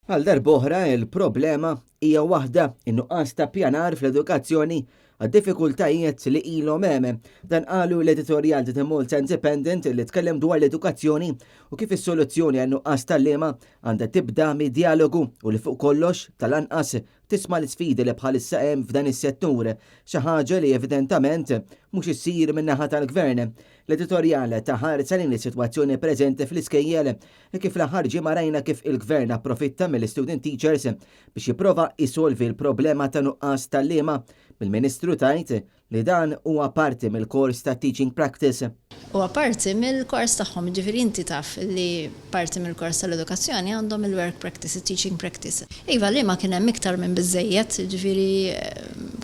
Għal darb'oħra il-problema hija waħda in-nuqqas ta' pjanar fl-edukazzjoni għad-diffikultajiet li ilhom hemm. Dan qalu l-editorjal ta' Malta Independent li tkellem dwar l-edukazzjoni u kif is-soluzzjoni għan-nuqqas tal-liema għandha tibda mid-dialogu u li fuq kollox tal-anqas tisma' l-isfidi li bħalissa hemm f'dan is-settur, xi ħaġa li evidentament mhux issir min-naħa tal-Gvern. L-editorjal ta' ħares lejn is-sitwazzjoni preżenti fl-iskejjel kif l-aħħar ġimgħa rajna kif il-Gvern approfitta mill-student teachers biex jipprova isolvi l-problema ta' nuqqas tal-liema. Mill-Ministru tajt li dan huwa parti mill-kors ta' teaching practice. Huwa parti mill-kors tagħhom, ġifieri inti taf li parti mill-kors tal-edukazzjoni għandhom il-work practice, il-teaching practice. Iva li ma kien hemm iktar minn biżejjed, ġifieri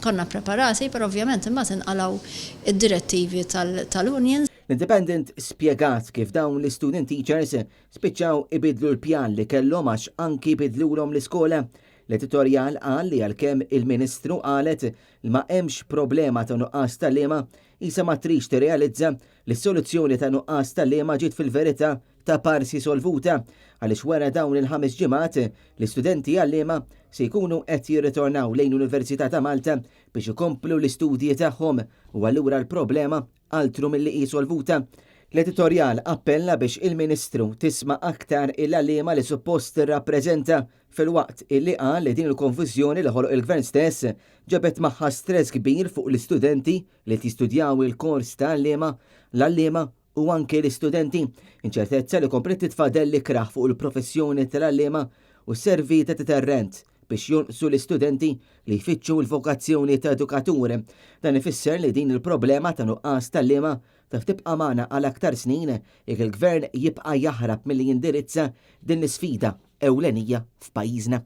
konna preparati, però ovvjament imbagħad inqalgħu id-direttivi tal-unions. L-Independent spjegat kif dawn l-student teachers spiċċaw ibidlu l-pjan li kellhom għax anki ibidlulhom l-iskola. L-editorjal qal li għalkemm il-Ministru qalet li ma hemmx problema ta' nuqqas tal-liema, isa ma trix tirrealizza li s-soluzzjoni ta' nuqqas tal-liema ġiet fil-verità ta' parsi solvuta għaliex wara dawn il-5 ġimgħat l-istudenti għall-liema se jkunu qed jirritornaw lejn l-Università ta' Malta biex ikomplu l-istudji tagħhom u allura l-problema altru milli hi solvuta. L-editorjal appella biex il-Ministru tisma' aktar il-għalliema li suppost tirrappreżenta fil-waqt illi qal li din il-konfużjoni li ħoloq il-Gvern stess ġabet magħha stress kbir fuq l-istudenti li tistudjaw il-kors tal-għalliema, l-għalliema u anke l-istudenti. Inċertezza li komplet titfadel l-ikraħ fuq il-professjoni tal-għalliema u servi ta' deterrent biex jonqsu l-istudenti li jfittxu l-vokazzjoni ta' edukatur. Dan ifisser li din il-problema ta' nuqqas tal-liema taf tibqa' magħna għal aktar snin jekk il-Gvern jibqa' jaħrab milli jindirizza din l-isfida ewlenija f'pajjiżna.